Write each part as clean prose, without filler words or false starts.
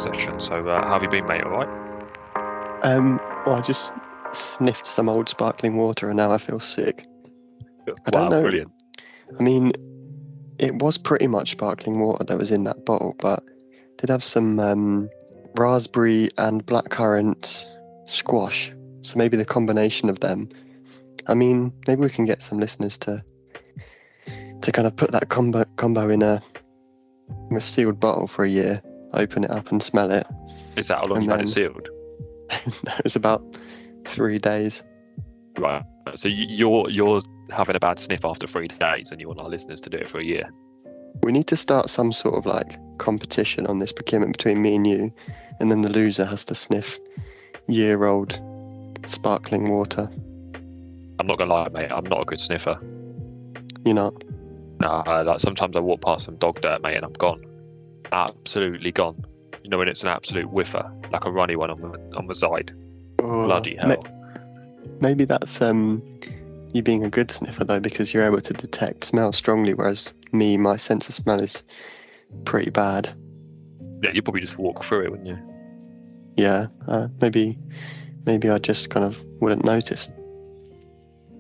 last session. So how have you been, mate? All right? Well, I just sniffed some old sparkling water and now I feel sick. I don't Wow, know. brilliant. I mean, it was pretty much sparkling water that was in that bottle, but it did have some raspberry and blackcurrant squash. So maybe the combination of them. I mean, maybe we can get some listeners to kind of put that combo in a sealed bottle for a year, open it up and smell it. Is that how long And you've had then- it sealed? It's about 3 days. Right. So you're having a bad sniff after 3 days, and you want our listeners to do it for a year. We need to start some sort of like competition on this procurement between me and you, and then the loser has to sniff year-old sparkling water. I'm not gonna lie, mate. I'm not a good sniffer. You know, Like sometimes I walk past some dog dirt, mate, and I'm gone. Absolutely gone. You know when it's an absolute whiffer, like a runny one on the side. Bloody hell. Maybe that's you being a good sniffer though, because you're able to detect smell strongly, whereas me, my sense of smell is pretty bad. Yeah, you'd probably just walk through it, wouldn't you? Yeah, maybe I just kind of wouldn't notice.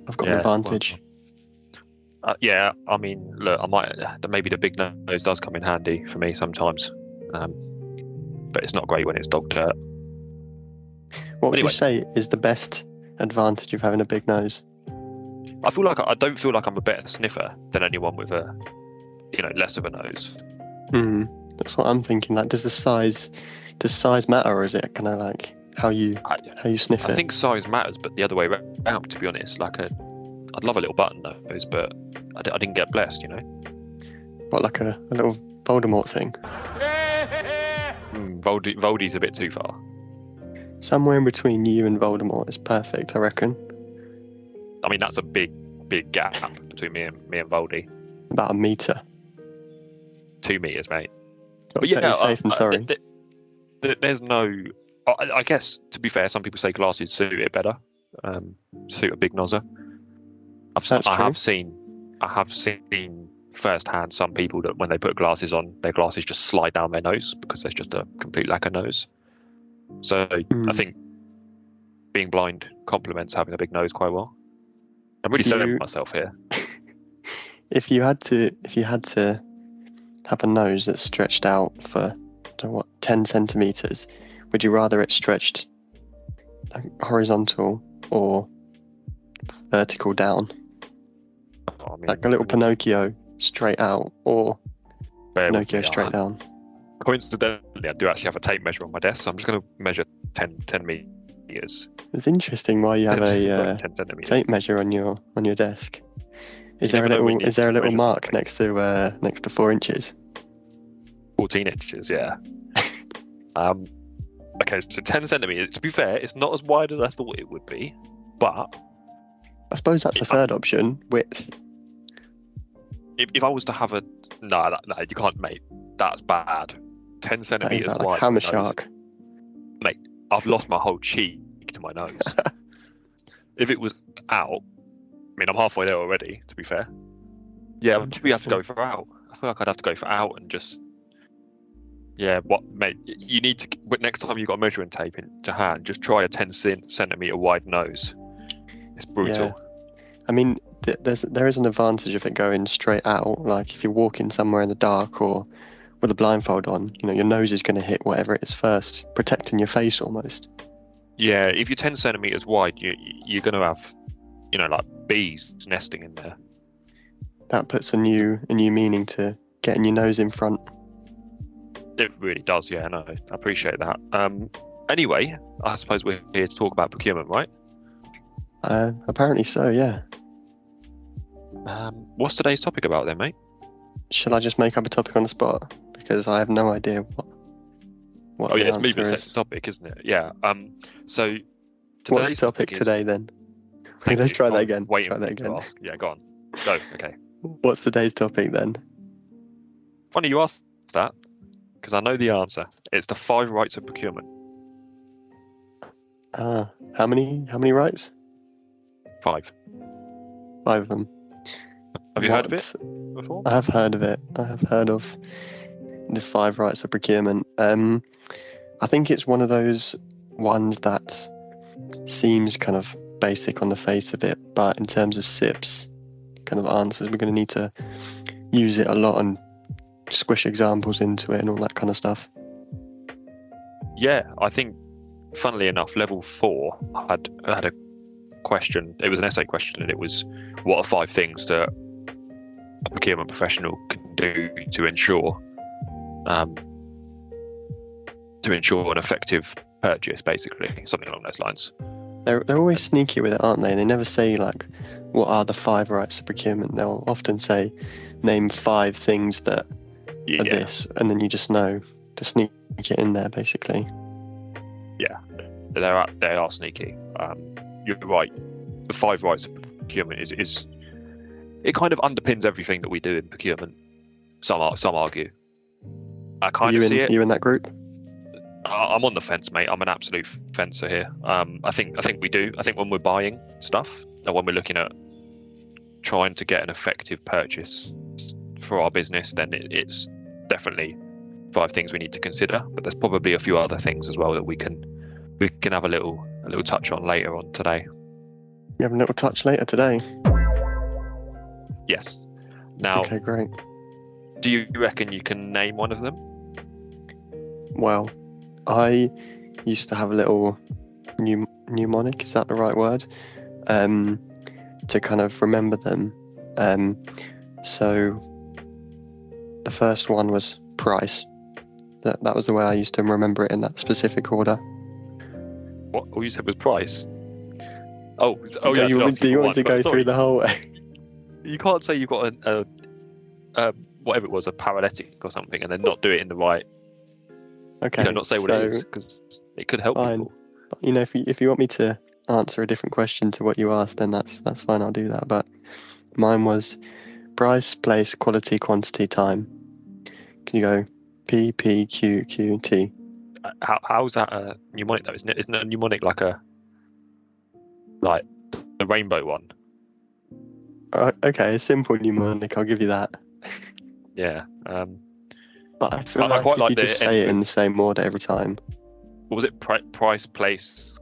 I've got an advantage. Yeah, I mean, look, maybe the big nose does come in handy for me sometimes, but it's not great when it's dog dirt. What would Anyway. you say is the best advantage of having a big nose? I don't feel like I'm a better sniffer than anyone with a, less of a nose. That's what I'm thinking. Like, does size matter, or is it kind of like how you sniff it? I think size matters, but the other way around, to be honest. I'd love a little button nose, but I didn't get blessed, What, like a little Voldemort thing? Voldy's a bit too far. Somewhere in between you and Voldemort is perfect, I reckon. I mean, that's a big gap between me and Voldy. About a metre. 2 meters, mate. Got But yeah, very safe and sorry. There's no. I guess, to be fair, some people say glasses suit it better. Suit a big nozzer. I have seen firsthand some people that when they put glasses on, their glasses just slide down their nose because there's just a complete lack of nose. So I think being blind complements having a big nose quite well. I'm really selling myself here. If you had to have a nose that's stretched out for 10 centimeters, would you rather it stretched horizontal or vertical down? I mean, like a little Pinocchio straight out, or Pinocchio straight down? Coincidentally, I do actually have a tape measure on my desk, so I'm just going to measure 10 meters. It's interesting why you have a 10 centimeters. tape measure on your desk. Is there a little mark next to 4 inches? 14 inches, yeah. Okay, so 10 centimeters. To be fair, it's not as wide as I thought it would be, but I suppose that's the third option, width. If I was to have no, you can't, mate. That's bad. 10 centimeters That is wide. like hammer shark. Mate, I've lost my whole cheek to my nose. If it was out, I mean, I'm halfway there already, to be fair. Yeah, we have to go for out. I feel like I'd have to go for out and just. Yeah, mate? You need to. Next time you've got a measuring tape to hand, just try a 10 centimeter wide nose. It's brutal. Yeah. I mean, there is an advantage of it going straight out. Like if you're walking somewhere in the dark or with a blindfold on, your nose is going to hit whatever it is first, protecting your face almost. Yeah, if you're 10 centimeters wide, you're going to have, like bees nesting in there. That puts a new meaning to getting your nose in front. It really does, yeah, no, I appreciate that. Anyway, I suppose we're here to talk about procurement, right? Apparently so, yeah. What's today's topic about then, mate? Shall I just make up a topic on the spot? Because I have no idea what the it's me answer that is. sets the topic, isn't it? Yeah. So What's the topic today then? Okay, let's try that again. Waiting Try that again. Yeah, go on. Go, okay. What's today's topic then? Funny you asked that, because I know the answer. It's the 5 rights of procurement. How many rights? 5. 5 of them. Have you heard of it before? I have heard of it. I have heard of the 5 rights of procurement. I think it's one of those ones that seems kind of basic on the face of it, but in terms of SIPs kind of answers, we're going to need to use it a lot and squish examples into it and all that kind of stuff. Yeah, I think, funnily enough, level 4 had a question. It was an essay question, and it was, what are 5 things that a procurement professional can do to ensure an effective purchase, basically, something along those lines. They're always sneaky with it, aren't they? They never say, like, what are the 5 rights of procurement? They'll often say, name 5 things that are this, and then you just know to sneak it in there, basically. Yeah, they are sneaky. You're right. The 5 rights of procurement is it kind of underpins everything that we do in procurement. Some argue. I kind of see it. You in that group? I'm on the fence, mate. I'm an absolute fencer here. I think we do. I think when we're buying stuff, and when we're looking at trying to get an effective purchase for our business, then it's definitely 5 things we need to consider. But there's probably a few other things as well that we can have a little touch on later on today. We have a little touch later today. Yes. Now, okay, great. Do you reckon you can name one of them? Well, I used to have a little mnemonic, is that the right word? To kind of remember them. So the first one was price. That was the way I used to remember it in that specific order. What? All you said was price? Oh do yeah. You want me to go through the whole way? You can't say you've got a whatever it was, a paralytic or something, and then not do it in the right. Okay. Not say what it is, because it could help people. You know, if you want me to answer a different question to what you asked, then that's fine. I'll do that. But mine was price, place, quality, quantity, time. Can you go P, P, Q, Q, T? How's that a mnemonic though? Isn't it a mnemonic like the rainbow one? Okay, a simple mnemonic. I'll give you that. Yeah. But I feel like if you just say it in the same order every time. What was it? Price, place,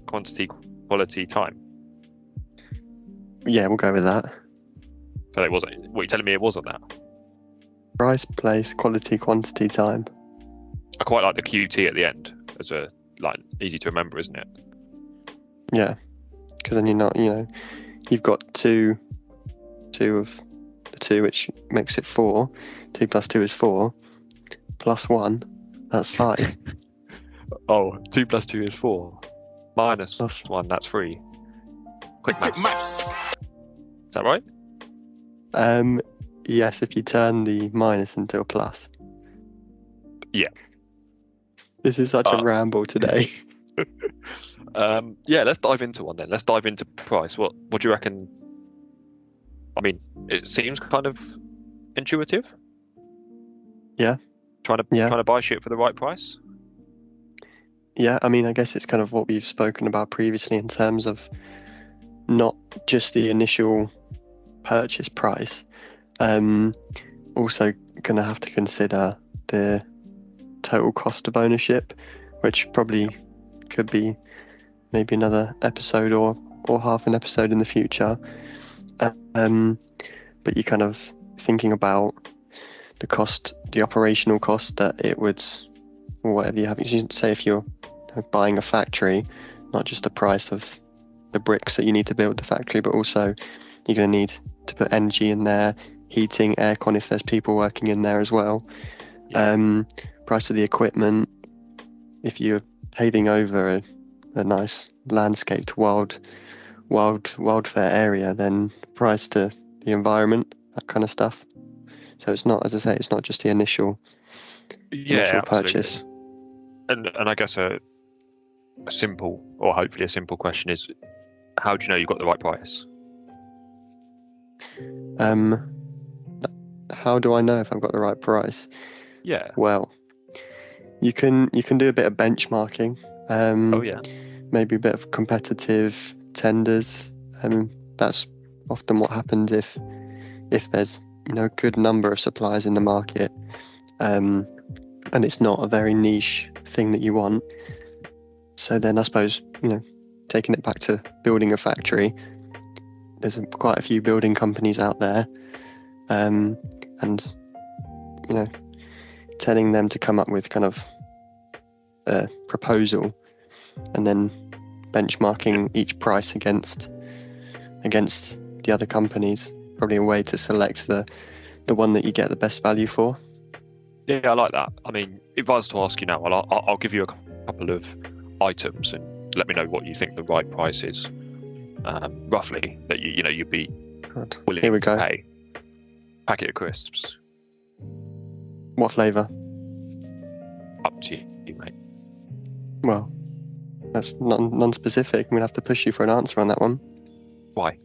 quantity, quality, time. Yeah, we'll go with that. So it wasn't. What, you're telling me it wasn't that? Price, place, quality, quantity, time. I quite like the QT at the end as a easy to remember, isn't it? Yeah, because then you're not, you've got two of the 2, which makes it 4. 2 plus 2 is 4. Plus 1, that's 5. Oh, 2 plus 2 is 4. Minus 1, that's 3. Quick maths. Is that right? Yes, if you turn the minus into a plus. Yeah. This is such a ramble today. Yeah, let's dive into one then. Let's dive into price. What do you reckon? I mean, it seems kind of intuitive. Yeah. Trying to buy shit for the right price. Yeah, I mean, I guess it's kind of what we've spoken about previously in terms of not just the initial purchase price. Also going to have to consider the total cost of ownership, which probably could be maybe another episode or half an episode in the future. But you're kind of thinking about the cost, the operational cost that it would, or whatever you have. You should say if you're buying a factory, not just the price of the bricks that you need to build the factory, but also you're going to need to put energy in there, heating, aircon if there's people working in there as well. Yeah. Price of the equipment. If you're paving over a nice landscaped wildfare area, then price to the environment, that kind of stuff. So it's not, as I say, it's not just the initial purchase. And I guess a simple, or hopefully a simple question is, how do you know you've got the right price? How do I know if I've got the right price? Yeah. Well, you can do a bit of benchmarking. Maybe a bit of competitive tenders. That's often what happens if there's a good number of suppliers in the market, and it's not a very niche thing that you want. So then I suppose, taking it back to building a factory, there's quite a few building companies out there, and telling them to come up with kind of a proposal and then benchmarking each price against the other companies, probably a way to select the one that you get the best value for. Yeah, I like that. I mean, if I was to ask you now, I'll give you a couple of items and let me know what you think the right price is, roughly, that you'd be willing Here we to go. pay. Packet of crisps. What flavour? Up to you, mate. Well, that's non-specific. I'm going to have to push you for an answer on that one. Why?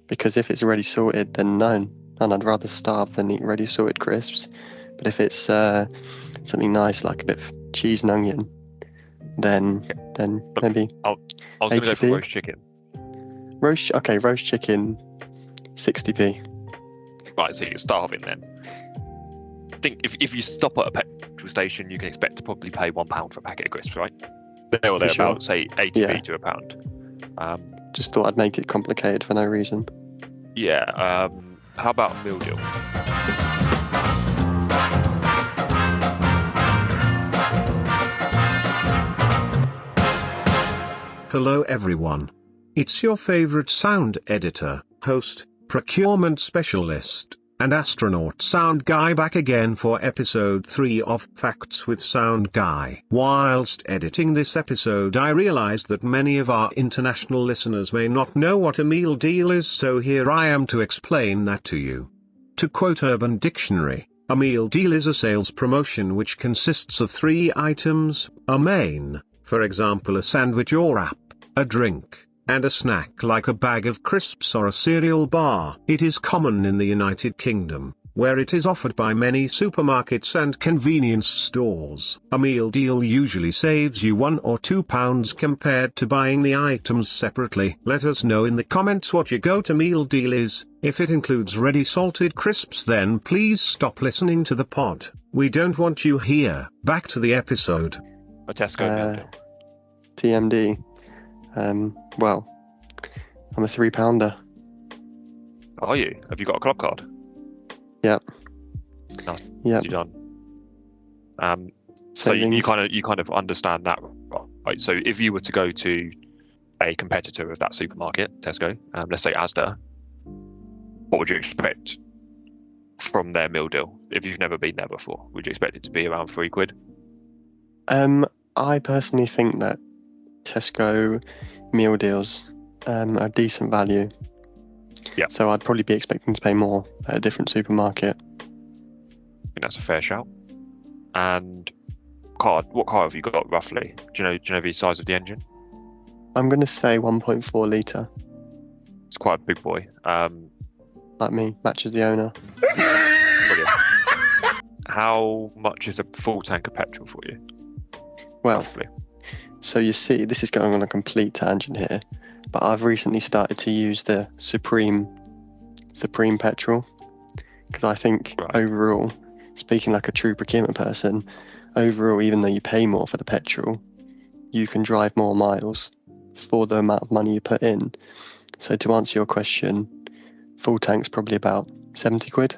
Because if it's already sorted, then no. And I'd rather starve than eat ready sorted crisps. But if it's something nice like a bit of cheese and onion, then maybe I was going to go for 80p. roast chicken. Roast chicken, 60p. Right, so you're starving then. I think if you stop at a petrol station, you can expect to probably pay £1 for a packet of crisps, right? There or thereabouts, say 80p to £1. Just thought I'd make it complicated for no reason. Yeah. How about a meal deal? Hello everyone. It's your favorite sound editor, host, procurement specialist, and astronaut Sound Guy back again for episode 3 of Facts with Sound Guy. Whilst editing this episode, I realized that many of our international listeners may not know what a meal deal is, so here I am to explain that to you. To quote Urban Dictionary, a meal deal is a sales promotion which consists of 3 items: a main, for example a sandwich or wrap, a drink, and a snack like a bag of crisps or a cereal bar. It is common in the United Kingdom, where it is offered by many supermarkets and convenience stores. A meal deal usually saves you £1 or £2 compared to buying the items separately. Let us know in the comments what your go-to meal deal is. If it includes ready salted crisps, then please stop listening to the pod. We don't want you here. Back to the episode. A Tesco meal deal. TMD. Well, I'm a £3. Are you? Have you got a club card? Yep. Nice. Yep. You done. So you kind of understand that, right? So if you were to go to a competitor of that supermarket, Tesco, let's say Asda, what would you expect from their meal deal? If you've never been there before, would you expect it to be around £3? I personally think that Tesco meal deals are decent value. Yeah. So I'd probably be expecting to pay more at a different supermarket. I think that's a fair shout. And what car have you got roughly? Do you know the size of the engine? I'm going to say 1.4 litre. It's quite a big boy. Like me, matches the owner. Brilliant. How much is a full tank of petrol for you? Well, roughly? So you see, this is going on a complete tangent here, but I've recently started to use the Supreme petrol, because I think overall, speaking like a true procurement person, overall, even though you pay more for the petrol, you can drive more miles for the amount of money you put in. So to answer your question, full tank's probably about 70 quid.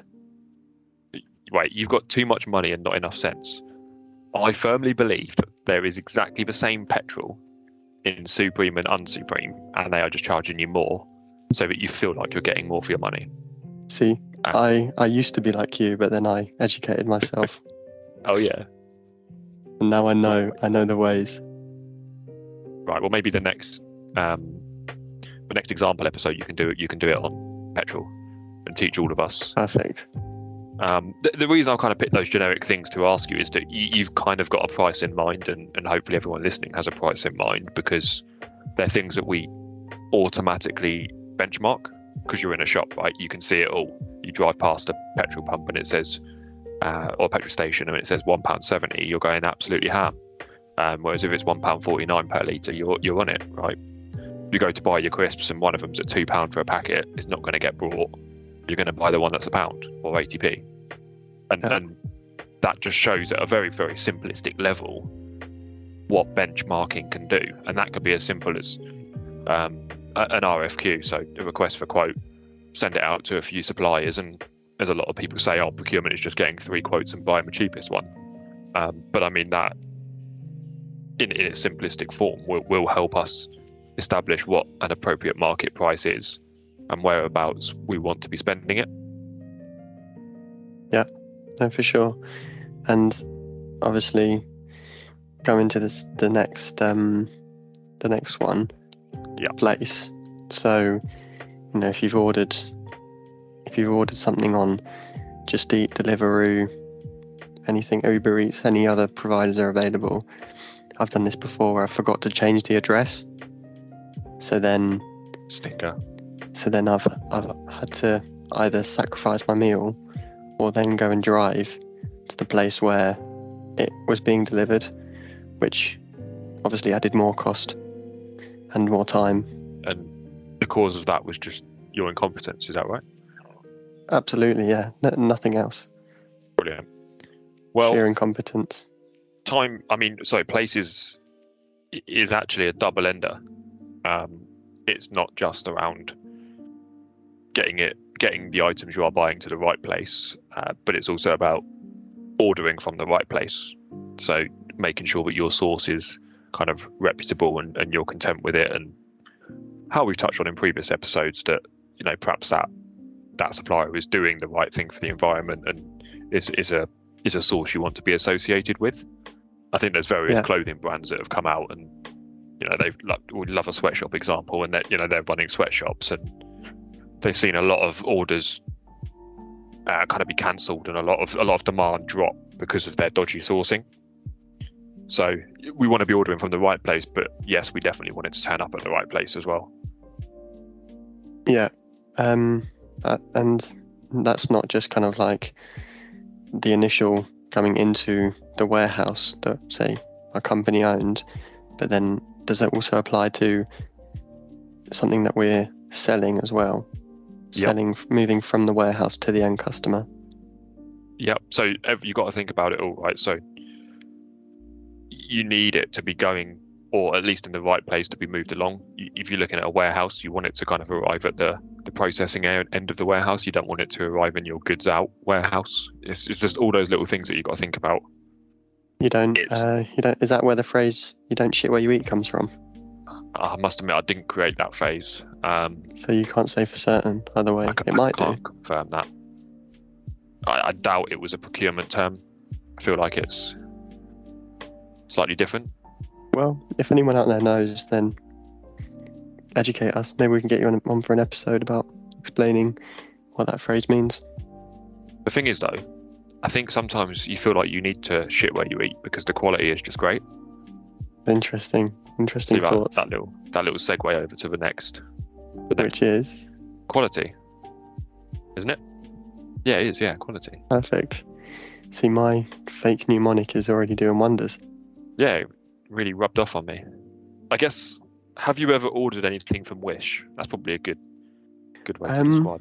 Wait, you've got too much money and not enough sense. I firmly believe that there is exactly the same petrol in Supreme and Unsupreme, and they are just charging you more so that you feel like you're getting more for your money. See, I used to be like you, but then I educated myself. Oh yeah. And now I know the ways. Right. Well, maybe the next example episode you can do it on petrol and teach all of us. Perfect. The reason I kind of picked those generic things to ask you is that you've kind of got a price in mind, and hopefully everyone listening has a price in mind, because they're things that we automatically benchmark because you're in a shop, right? You can see it all. You drive past a petrol pump and it says, or a petrol station, and it says £1.70, you're going absolutely ham. Whereas if it's £1.49 per litre, you're on it, right? If you go to buy your crisps and one of them's at £2 for a packet, it's not going to get brought. You're going to buy the one that's £1 or 80p. And that just shows at a very, very simplistic level what benchmarking can do, and that could be as simple as an RFQ, so a request for quote, send it out to a few suppliers, and as a lot of people say, procurement is just getting 3 quotes and buying the cheapest one. But I mean that in its simplistic form will help us establish what an appropriate market price is and whereabouts we want to be spending it. Yeah, no, for sure. And obviously going to the next one, place. So, you know, if you've ordered something on Just Eat, Deliveroo, anything, Uber Eats, any other providers are available. I've done this before where I forgot to change the address. So then I've had to either sacrifice my meal or then go and drive to the place where it was being delivered, which obviously added more cost and more time. And the cause of that was just your incompetence, is that right? Absolutely, yeah. Nothing else. Brilliant. Well, sheer incompetence. Place is actually a double ender. It's not just around getting the items you are buying to the right place, but it's also about ordering from the right place. So making sure that your source is kind of reputable and you're content with it, and how we've touched on in previous episodes that, you know, perhaps that supplier is doing the right thing for the environment and is a source you want to be associated with. I think there's various clothing brands that have come out and, you know, we love a sweatshop example, and that, you know, they're running sweatshops and they've seen a lot of orders kind of be cancelled and a lot of demand drop because of their dodgy sourcing. So we want to be ordering from the right place, but yes, we definitely wanted to turn up at the right place as well. Yeah, and that's not just kind of like the initial coming into the warehouse that, say, a company owned, but then does it also apply to something that we're selling as well? Selling, moving from the warehouse to the end customer. Yep. So you've got to think about it all, right? So you need it to be going, or at least in the right place to be moved along. If you're looking at a warehouse, you want it to kind of arrive at the processing end of the warehouse. You don't want it to arrive in your goods out warehouse. It's just all those little things that you've got to think about. You don't. Is that where the phrase "you don't shit where you eat" comes from? I must admit, I didn't create that phrase. So you can't say for certain. Either way, it might do. I can't confirm that. I doubt it was a procurement term. I feel like it's slightly different. Well, if anyone out there knows, then educate us. Maybe we can get you on for an episode about explaining what that phrase means. The thing is, though, I think sometimes you feel like you need to shit where you eat because the quality is just great. Interesting thoughts. That little segue over to the next. Which is quality, isn't it? Yeah, it is. Yeah, quality. Perfect. See, my fake mnemonic is already doing wonders. Yeah, it really rubbed off on me. I guess. Have you ever ordered anything from Wish? That's probably a good way to describe.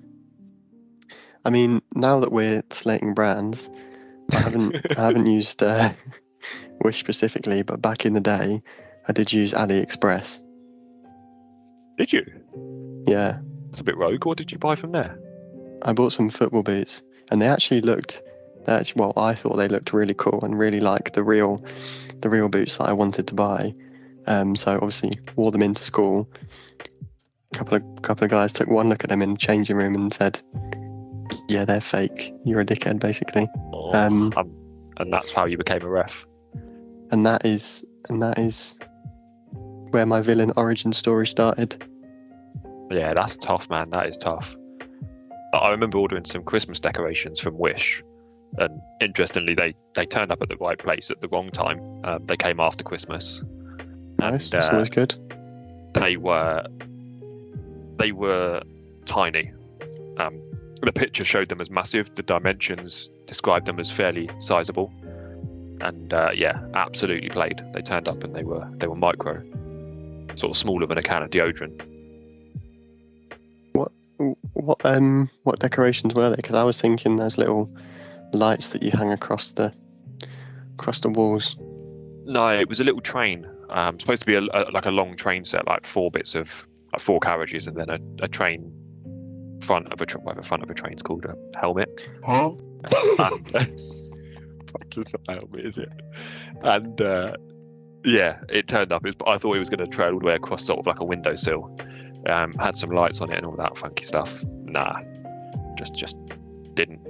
I mean, now that we're slating brands, I haven't used Wish specifically, but back in the day, I did use AliExpress. Did you? Yeah. It's a bit rogue. What did you buy from there? I bought some football boots, and I thought they looked really cool and really like the real boots that I wanted to buy. So obviously wore them into school. Couple of guys took one look at them in the changing room and said, "Yeah, they're fake. You're a dickhead," basically. And that's how you became a ref. And that is where my villain origin story started. Yeah, that's tough, man. That is tough. I remember ordering some Christmas decorations from Wish, and interestingly, they turned up at the right place at the wrong time. They came after Christmas. Nice. That's always good. They were tiny. The picture showed them as massive. The dimensions described them as fairly sizable. And absolutely played. They turned up and they were micro, sort of smaller than a can of deodorant. What decorations were they? Because I was thinking those little lights that you hang across the across the walls. No, it was a little train. Supposed to be like a long train set, like 4 bits of like 4 carriages, and then a train front of whatever front of a train's called, a helmet. Huh? And, fuck, it's not a helmet, is it? And yeah, it turned up. I thought it was going to trail all the way across, sort of like a windowsill. Had some lights on it and all that funky stuff. Nah, just didn't.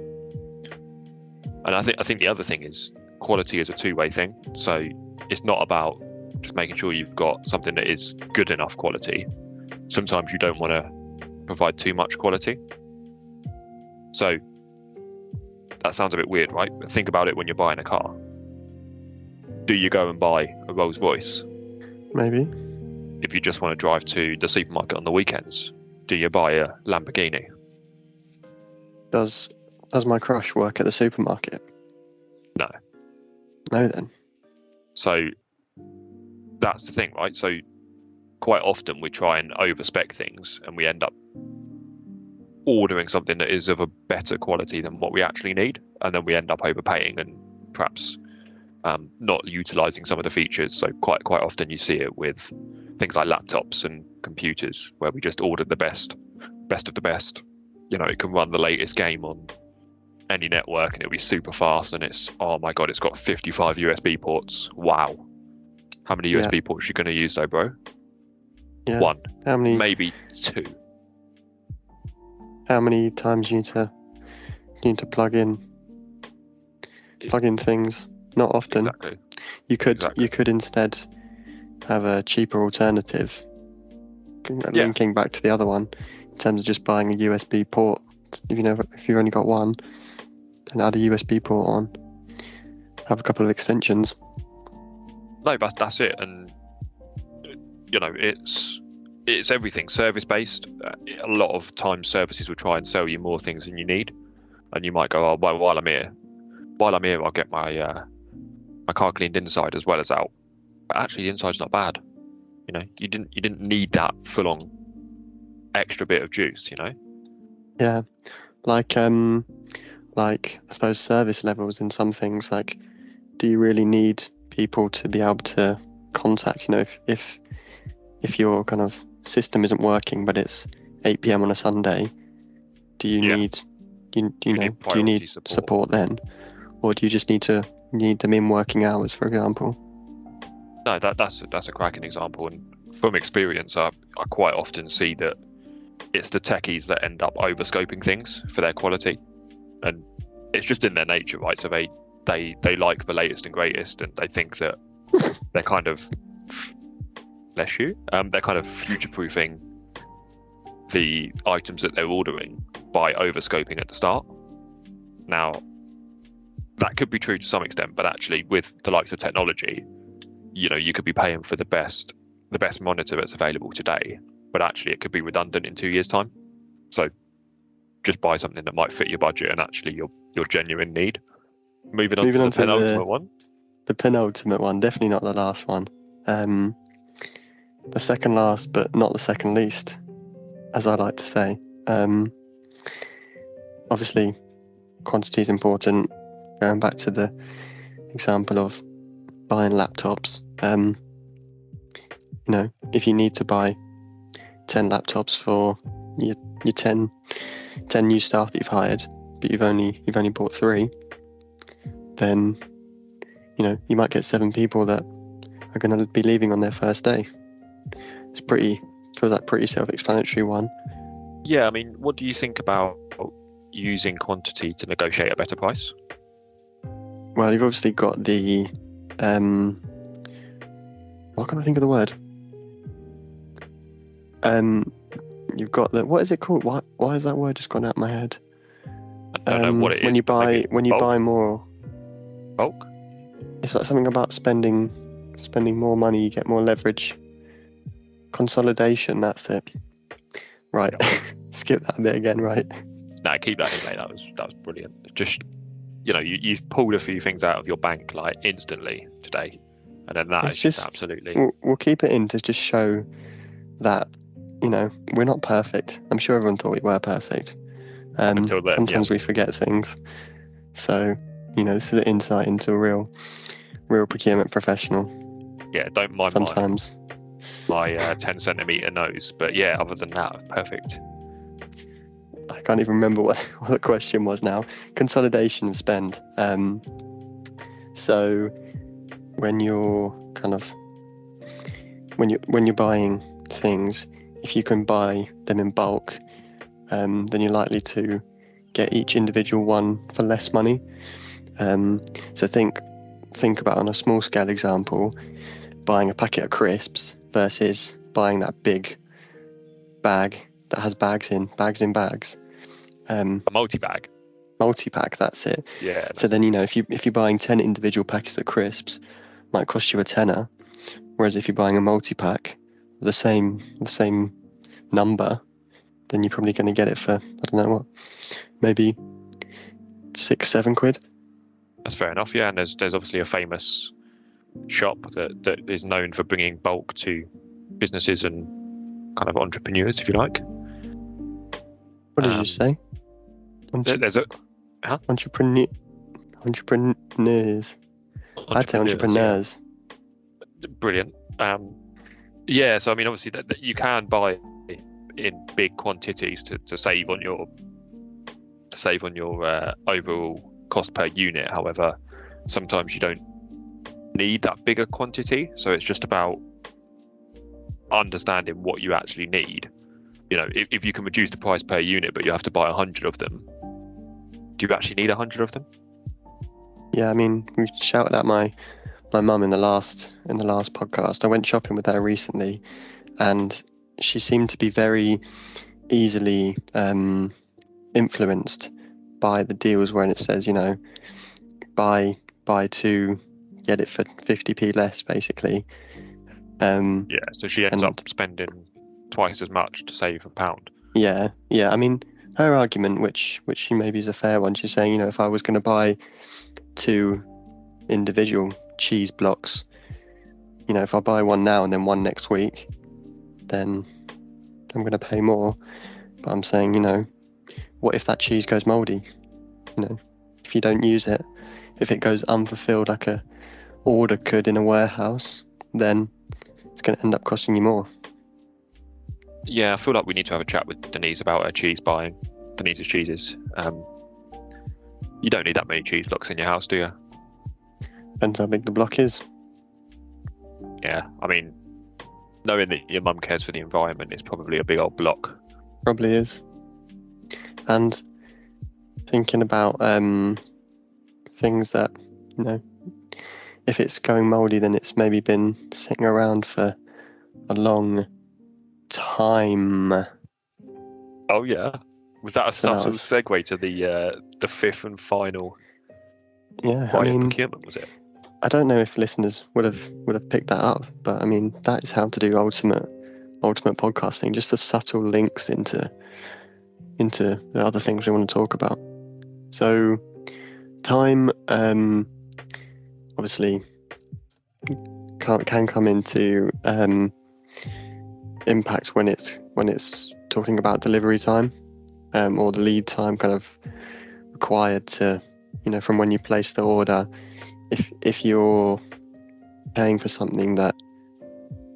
And I think the other thing is quality is a two-way thing. So it's not about just making sure you've got something that is good enough quality. Sometimes you don't want to provide too much quality. So that sounds a bit weird, right? But think about it when you're buying a car. Do you go and buy a Rolls Royce? Maybe. If you just want to drive to the supermarket on the weekends, do you buy a Lamborghini? Does my crush work at the supermarket? No. No, then. So that's the thing, right? So quite often we try and overspec things, and we end up ordering something that is of a better quality than what we actually need, and then we end up overpaying and perhaps not utilizing some of the features. So quite often you see it with things like laptops and computers, where we just ordered the best of the best. You know, it can run the latest game on any network and it'll be super fast, and it's, oh my god, it's got 55 USB ports. Wow. How many USB ports are you going to use though, bro? Yeah. 1. How many? Maybe 2. How many times you need to plug in things? Not often. Exactly. You could instead have a cheaper alternative, linking back to the other one, in terms of just buying a USB port. If you've only got one, then add a USB port on. Have a couple of extensions. No, that's it. And you know, it's everything service based. A lot of times services will try and sell you more things than you need, and you might go, oh, while I'm here, I'll get my car cleaned inside as well as out. But actually, the inside's not bad. You know, you didn't need that full on extra bit of juice. You know. Yeah, like I suppose service levels in some things. Like, do you really need people to be able to contact? You know, if your kind of system isn't working, but it's 8 p.m. on a Sunday, do you need do you need support then, or do you just need them in working hours, for example? No, that's a cracking example, and from experience, I quite often see that it's the techies that end up overscoping things for their quality, and it's just in their nature, right? So they like the latest and greatest, and they think that they're kind of they're kind of future-proofing the items that they're ordering by overscoping at the start. Now, that could be true to some extent, but actually, with the likes of technology, you know, you could be paying for the best monitor that's available today, but actually it could be redundant in 2 years' time. So just buy something that might fit your budget and actually your genuine need. Moving on to the penultimate one. The penultimate one, definitely not the last one. The second last, but not the second least, as I like to say. Obviously, quantity is important. Going back to the example of buying laptops, you know, if you need to buy 10 laptops for your 10 new staff that you've hired, but you've only bought 3, then, you know, you might get 7 people that are going to be leaving on their first day. Feels like pretty self-explanatory one. Yeah, I mean, what do you think about using quantity to negotiate a better price? Well, you've obviously got the what can I think of the word? You've got the, what is it called? Why has that word just gone out of my head? I don't know what it is. When you buy more bulk. It's like something about spending more money, you get more leverage. Consolidation, that's it. Right. Yeah. Skip that bit again, right? No, keep that in, mate. That was brilliant. It's just, you know, you've pulled a few things out of your bank like instantly today, and then that is just absolutely. We'll keep it in to just show that, you know, we're not perfect. I'm sure everyone thought we were perfect. Until then, sometimes we forget things. So, you know, this is an insight into a real real procurement professional. Yeah, don't mind Sometimes. my 10 centimetre nose. But yeah, other than that, perfect. I can't even remember what the question was now. Consolidation of spend. So when you're when you're buying things, if you can buy them in bulk, then you're likely to get each individual one for less money. So think about, on a small scale example, buying a packet of crisps versus buying that big bag that has bags in bags. A multi-bag. Multi-pack, that's it. Yeah. So then, if you're buying 10 individual packets of crisps, it might cost you a tenner. Whereas if you're buying a multi-pack, the same number, then you're probably going to get it for, I don't know what, maybe 6-7 quid. That's fair enough. Yeah, and there's obviously a famous shop that is known for bringing bulk to businesses and kind of entrepreneurs, if you like. What did you say? There's a entrepreneurs. I'd say entrepreneurs. Yeah. Brilliant. Yeah, so I mean, obviously that you can buy in big quantities to save on your overall cost per unit. However, sometimes you don't need that bigger quantity, so it's just about understanding what you actually need. If you can reduce the price per unit, but you have to buy 100 of them, do you actually need 100 of them? Yeah, I mean, we shouted at my mum in the last podcast. I went shopping with her recently, and she seemed to be very easily influenced by the deals when it says, buy 2, get it for 50p less, basically. Yeah, so she ends up spending twice as much to save £1. Yeah. I mean, her argument, which she maybe is a fair one, she's saying, if I was going to buy 2 individual cheese blocks, if I buy one now and then one next week, then I'm going to pay more. But I'm saying, what if that cheese goes moldy? If you don't use it, if it goes unfulfilled like a order could in a warehouse, then it's going to end up costing you more. Yeah, I feel like we need to have a chat with Denise about her cheese buying. Denise's cheeses. You don't need that many cheese blocks in your house, do you? Depends how big the block is. Yeah, I mean, knowing that your mum cares for the environment is probably a big old block. Probably is. And thinking about things that, if it's going mouldy, then it's maybe been sitting around for a long time. Oh yeah, was that a subtle segue to the fifth and final? Yeah, I mean, procurement, was it? I don't know if listeners would have picked that up, but I mean, that is how to do ultimate podcasting. Just the subtle links into the other things we want to talk about. So, time obviously can come into impact when it's talking about delivery time, or the lead time kind of required to, from when you place the order. If you're paying for something that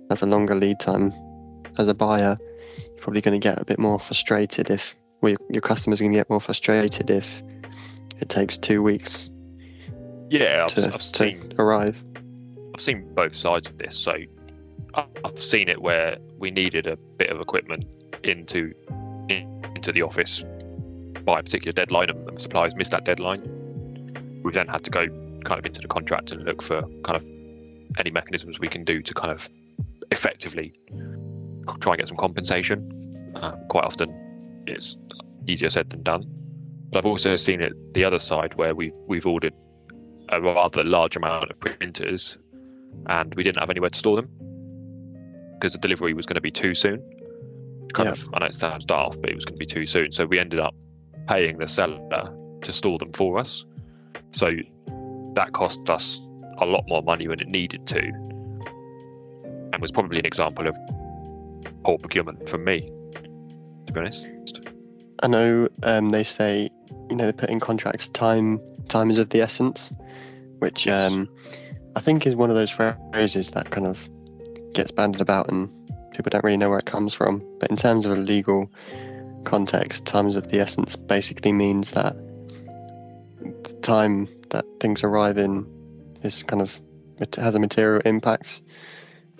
has a longer lead time, as a buyer, you're probably going to get a bit more frustrated your customers are going to get more frustrated if it takes 2 weeks. Yeah, to arrive. I've seen both sides of this. So I've seen it where we needed a bit of equipment into the office by a particular deadline, and the suppliers missed that deadline. We've then had to go kind of into the contract and look for kind of any mechanisms we can do to kind of effectively try and get some compensation. Quite often it's easier said than done. But I've also seen it the other side where we've ordered a rather large amount of printers and we didn't have anywhere to store them because the delivery was going to be too soon. I know it sounds daft, but it was going to be too soon. So we ended up paying the seller to store them for us. So that cost us a lot more money than it needed to, and was probably an example of poor procurement from me, to be honest. I know they say, they put in contracts time is of the essence, which I I think is one of those phrases that kind of gets bandied about and people don't really know where it comes from. But in terms of a legal context, time is of the essence basically means that the time that things arrive in is kind of, it has a material impact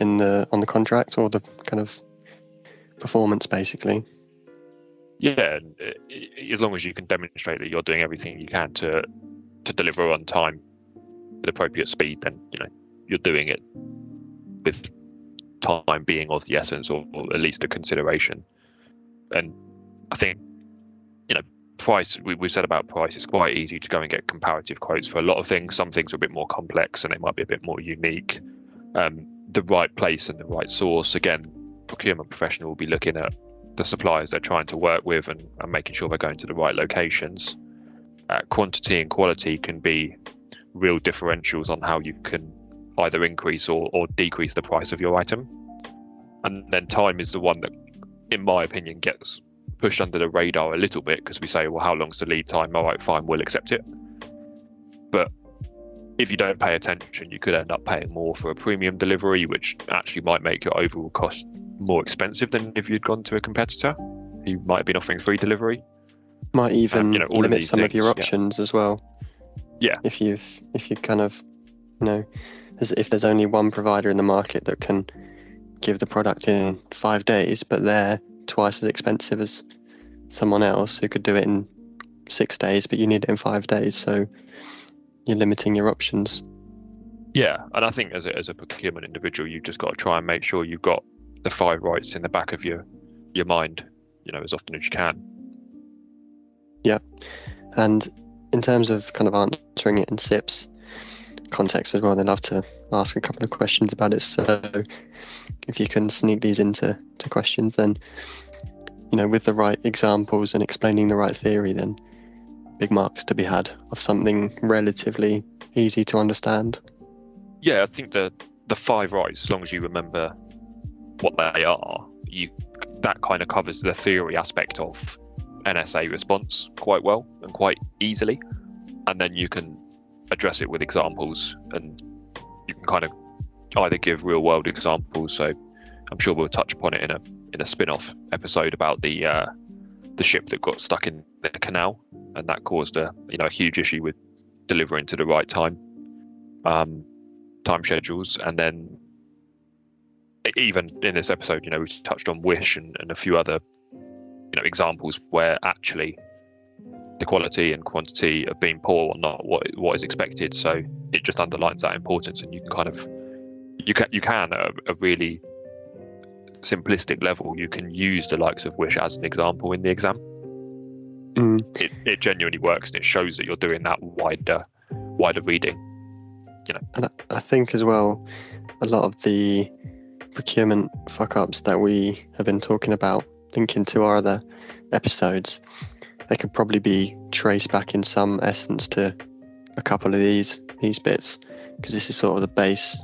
on the contract or the kind of performance basically. Yeah, as long as you can demonstrate that you're doing everything you can to deliver on time with appropriate speed, then you're doing it with time being of the essence, or at least a consideration. And I think price, we said about price, it's quite easy to go and get comparative quotes for a lot of things. Some things are a bit more complex and they might be a bit more unique. The right place and the right source, again, procurement professional will be looking at the suppliers they're trying to work with and making sure they're going to the right locations. Quantity and quality can be real differentials on how you can either increase or decrease the price of your item. And then time is the one that, in my opinion, gets pushed under the radar a little bit, because we say, well, how long's the lead time? All right, fine, we'll accept it. But if you don't pay attention, you could end up paying more for a premium delivery, which actually might make your overall cost more expensive than if you'd gone to a competitor who might have been offering free delivery. Might even limit some of your options as well. Yeah. If you kind of, if there's only one provider in the market that can give the product in 5 days, but they're twice as expensive as someone else who could do it in 6 days, but you need it in 5 days, so you're limiting your options. Yeah, and I think as a procurement individual, you've just got to try and make sure you've got the 5 rights in the back of your mind, as often as you can. Yeah, and in terms of kind of answering it in SIP's context as well, they love to ask a couple of questions about it. So if you can sneak these into questions, then with the right examples and explaining the right theory, then big marks to be had of something relatively easy to understand. Yeah, I think the 5 rights, as long as you remember what they are, that kind of covers the theory aspect of NSA response quite well and quite easily, and then you can address it with examples, and you can kind of either give real world examples. So I'm sure we'll touch upon it in a spin-off episode about the ship that got stuck in the canal, and that caused a huge issue with delivering to the right time schedules. And then even in this episode, we've touched on Wish and a few other examples where actually the quality and quantity have been poor or not what is expected. So it just underlines that importance, and you can kind of at a really simplistic level, you can use the likes of Wish as an example in the exam. It genuinely works, and it shows that you're doing that wider reading. And I think as well, a lot of the procurement fuck ups that we have been talking about, linking to our other episodes, they could probably be traced back in some essence to a couple of these bits, because this is sort of the base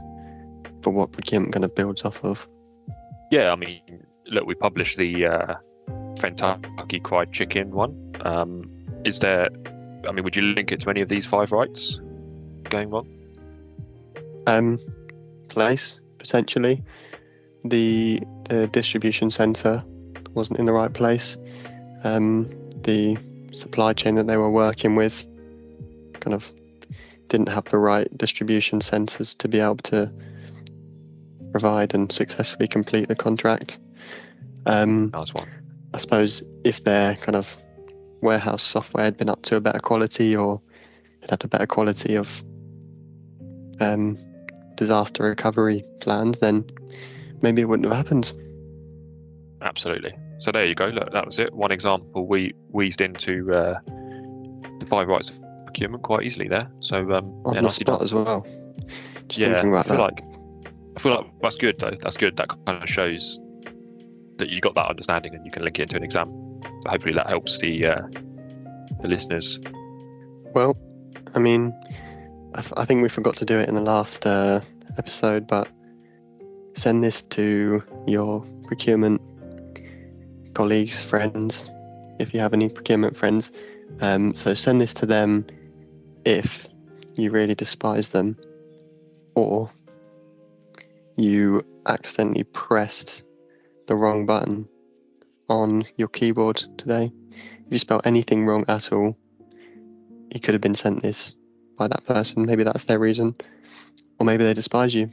for what procurement kind of builds off of. Yeah, I mean, look, we published the Kentucky Fried Chicken one. Would you link it to any of these 5 rights going wrong? Place, potentially. The distribution centre wasn't in the right place. The supply chain that they were working with kind of didn't have the right distribution centres to be able to provide and successfully complete the contract. Nice one. I suppose if their kind of warehouse software had been up to a better quality, or it had a better quality of disaster recovery plans, then maybe it wouldn't have happened. Absolutely. So there you go. Look, that was it. One example we weased into the 5 rights of procurement quite easily there. So on the spot as well. Just thinking about that. I feel like that's good though. That's good. That kind of shows that you got that understanding and you can link it into an exam. So hopefully that helps the listeners. Well, I mean, I think we forgot to do it in the last episode, but send this to your procurement colleagues, friends, if you have any procurement friends. So send this to them if you really despise them, or you accidentally pressed the wrong button on your keyboard today. If you spell anything wrong at all, you could have been sent this by that person. Maybe that's their reason, or maybe they despise you.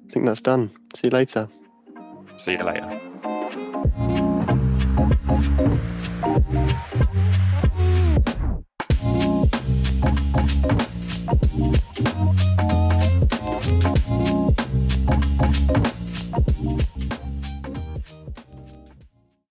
I think that's done. See you later. See you later.